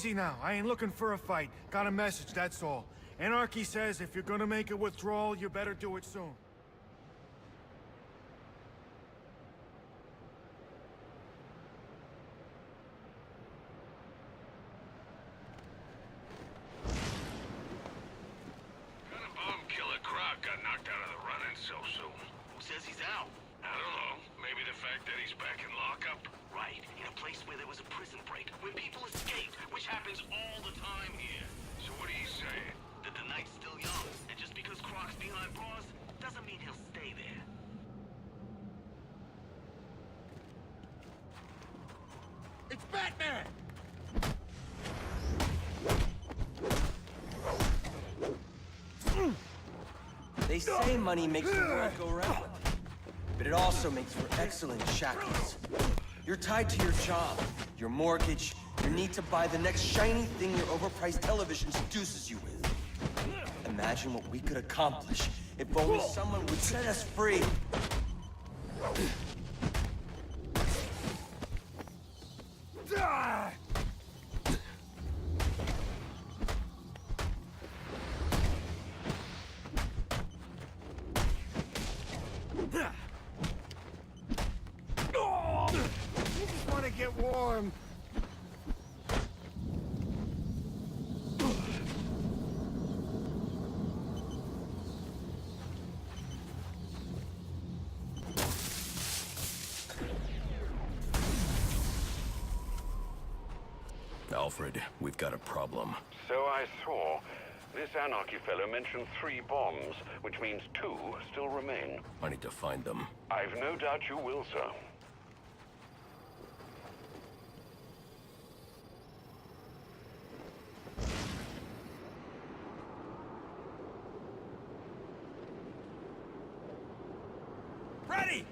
Easy now. I ain't looking for a fight. Got a message, that's all. Anarchy says if you're gonna make a withdrawal, you better do it soon. It's Batman! They say money makes the world go round, but it also makes for excellent shackles. You're tied to your job, your mortgage, your need to buy the next shiny thing your overpriced television seduces you with. Imagine what we could accomplish if only someone would set us free. You just want to get warm. Alfred, we've got a problem. So I saw. This anarchy fellow mentioned 3 bombs, which means 2 still remain. I need to find them. I've no doubt you will, sir. Ready!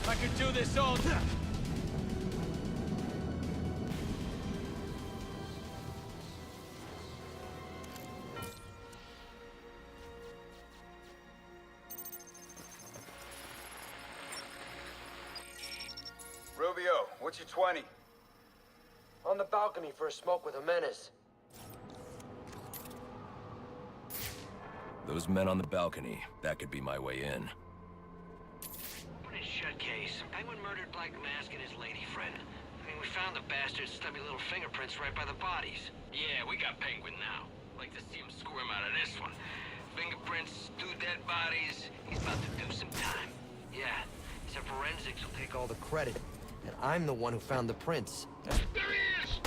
I could do this all day. Rubio, what's your 20? On the balcony for a smoke with a menace. Those men on the balcony, that could be my way in. Pretty shut case. Penguin murdered Black Mask and his lady friend. I mean, we found the bastard's stubby little fingerprints right by the bodies. Yeah, we got Penguin now. Like to see him squirm out of this one. Fingerprints, 2 dead bodies. He's about to do some time. Yeah, except forensics will take all All the credit. And I'm the one who found the prints. There he is!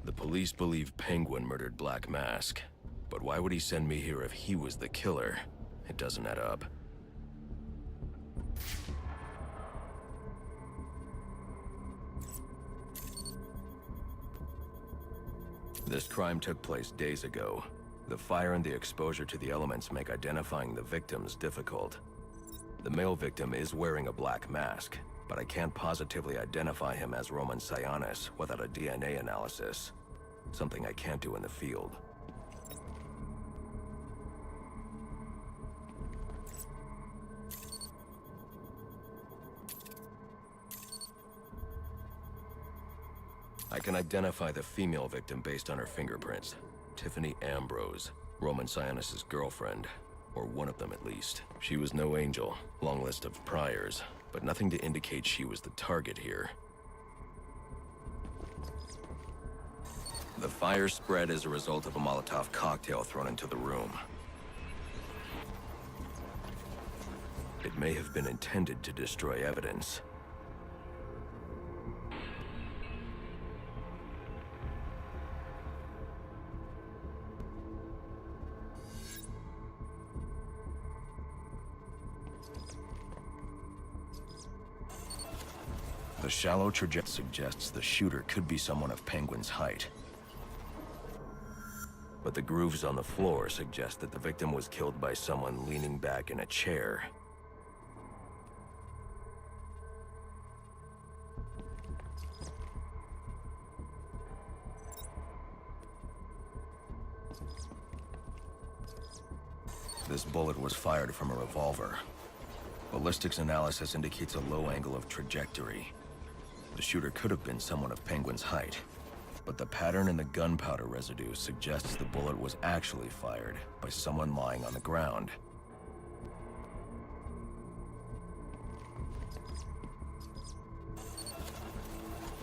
The police believe Penguin murdered Black Mask. But why would he send me here if he was the killer? It doesn't add up. This crime took place days ago. The fire and the exposure to the elements make identifying the victims difficult. The male victim is wearing a black mask. but I can't positively identify him as Roman Sionis without a DNA analysis. Something I can't do in the field. I can identify the female victim based on her fingerprints. Tiffany Ambrose, Roman Sionis' girlfriend. Or one of them at least. She was no angel, long list of priors, but nothing to indicate she was the target here. The fire spread as a result of a Molotov cocktail thrown into the room. It may have been intended to destroy evidence. The shallow trajectory suggests the shooter could be someone of Penguin's height. But the grooves on the floor suggest that the victim was killed by someone leaning back in a chair. This bullet was fired from a revolver. Ballistics analysis indicates a low angle of trajectory. The shooter could have been someone of Penguin's height, but the pattern in the gunpowder residue suggests the bullet was actually fired by someone lying on the ground.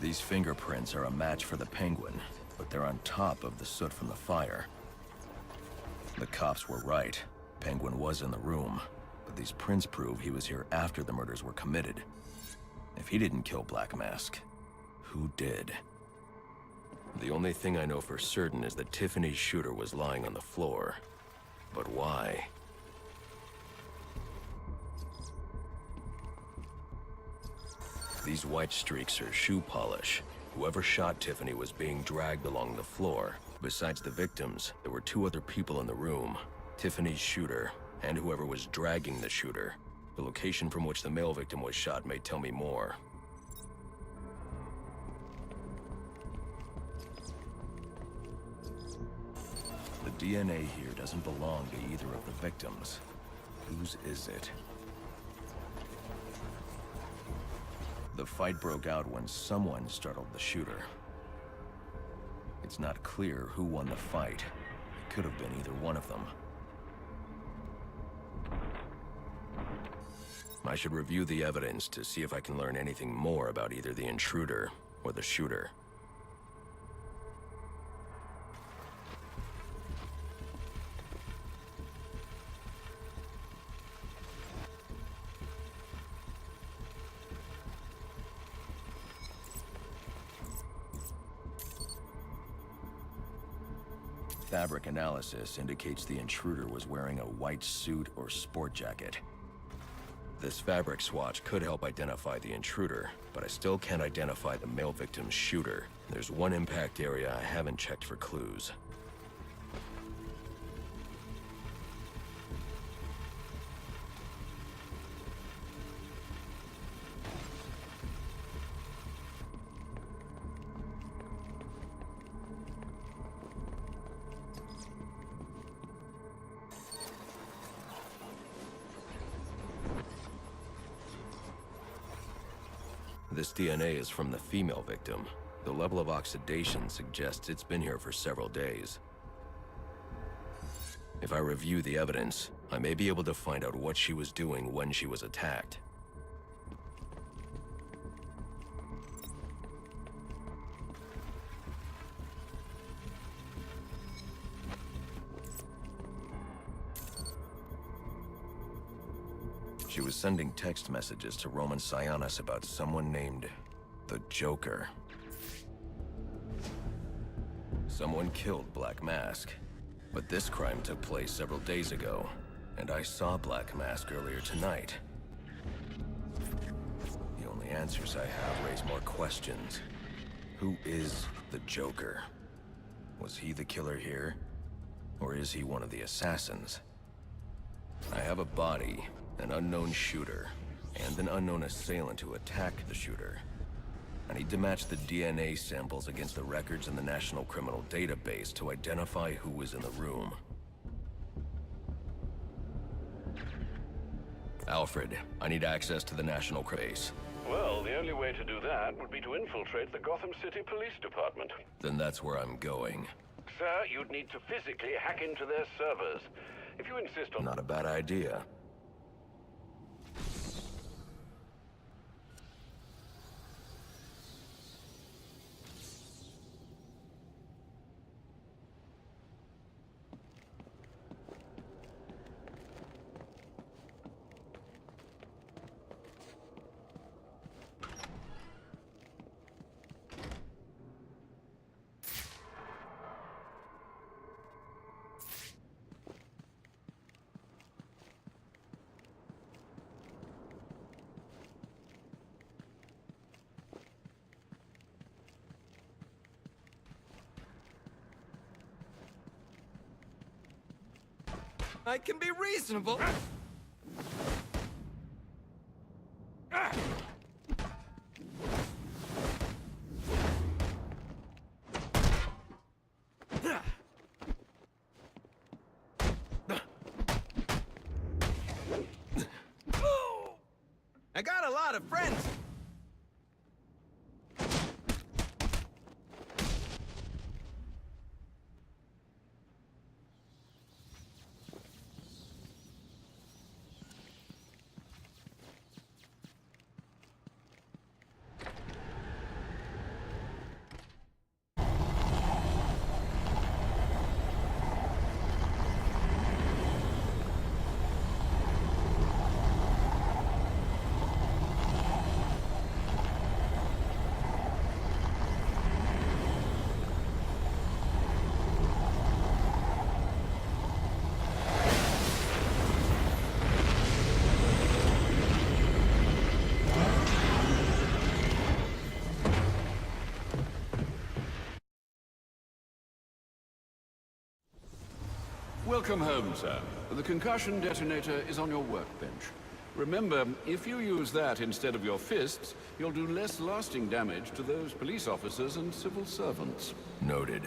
These fingerprints are a match for the Penguin, but they're on top of the soot from the fire. The cops were right. Penguin was in the room, but these prints prove he was here after the murders were committed. If he didn't kill Black Mask, who did? The only thing I know for certain is that Tiffany's shooter was lying on the floor. But why? These white streaks are shoe polish. Whoever shot Tiffany was being dragged along the floor. Besides the victims, there were two other people in the room. Tiffany's shooter, and whoever was dragging the shooter. The location from which the male victim was shot may tell me more. The DNA here doesn't belong to either of the victims. Whose is it? The fight broke out when someone startled the shooter. It's not clear who won the fight. It could have been either one of them. I should review the evidence to see if I can learn anything more about either the intruder or the shooter. Fabric analysis indicates the intruder was wearing a white suit or sport jacket. This fabric swatch could help identify the intruder, but I still can't identify the male victim's shooter. There's one impact area I haven't checked for clues. This DNA is from the female victim. The level of oxidation suggests it's been here for several days. If I review the evidence, I may be able to find out what she was doing when she was attacked. She was sending text messages to Roman Sionis about someone named the Joker. Someone killed Black Mask, but this crime took place several days ago, and I saw Black Mask earlier tonight. The only answers I have raise more questions. Who is the Joker? Was he the killer here? Or is he one of the assassins? I have a body, an unknown shooter, and an unknown assailant who attacked the shooter. I need to match the DNA samples against the records in the National Criminal Database to identify who was in the room. Alfred, I need access to the National Base. Well, the only way to do that would be to infiltrate the Gotham City Police Department. Then that's where I'm going. Sir, you'd need to physically hack into their servers. If you insist on... Not a bad idea. I can be reasonable. I got a lot of friends. Welcome home, sir. The concussion detonator is on your workbench. Remember, if you use that instead of your fists, you'll do less lasting damage to those police officers and civil servants. Noted.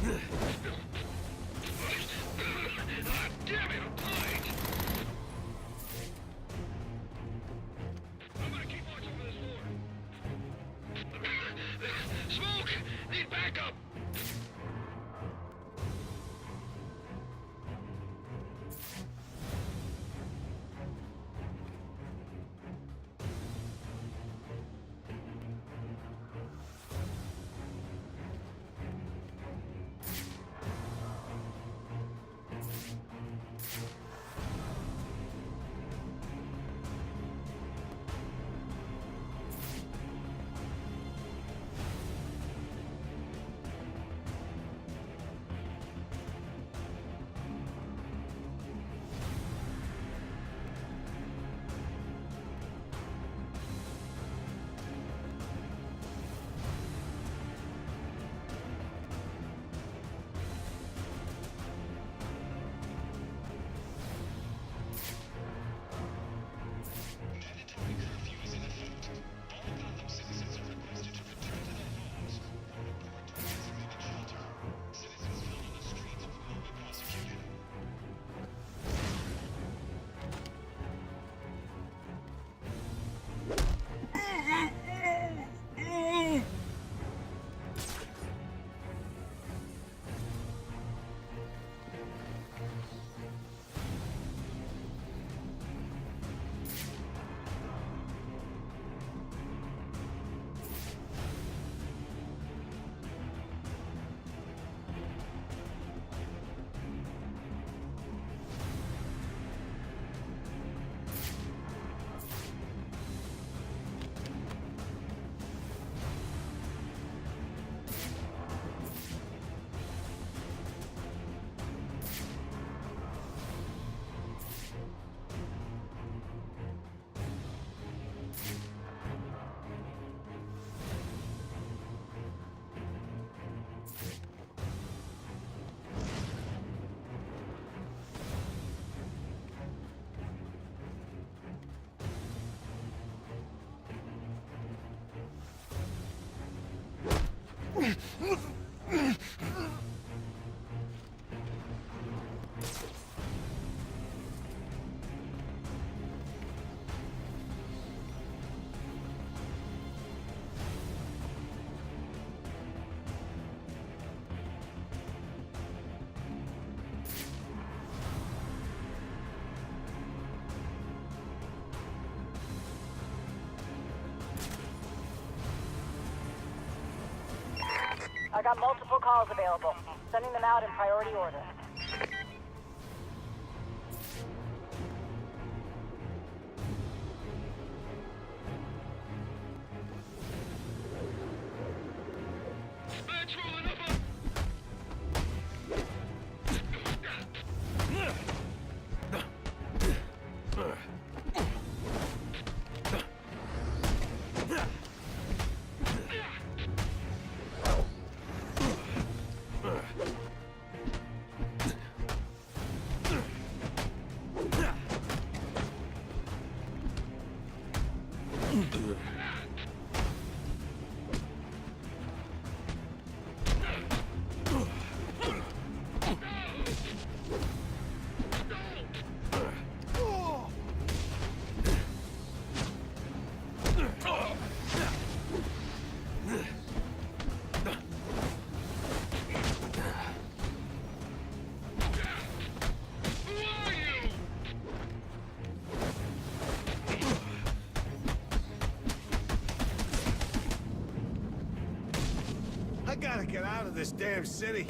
Damn it, I'm blind! I'm gonna keep watching for this door. Smoke! Need backup! I got multiple calls available. Sending them out in priority order. I gotta get out of this damn city.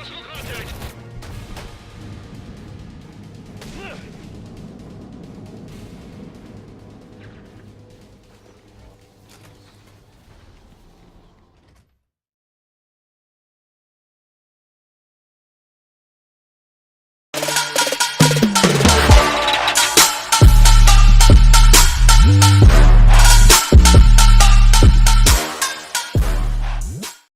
Let's go.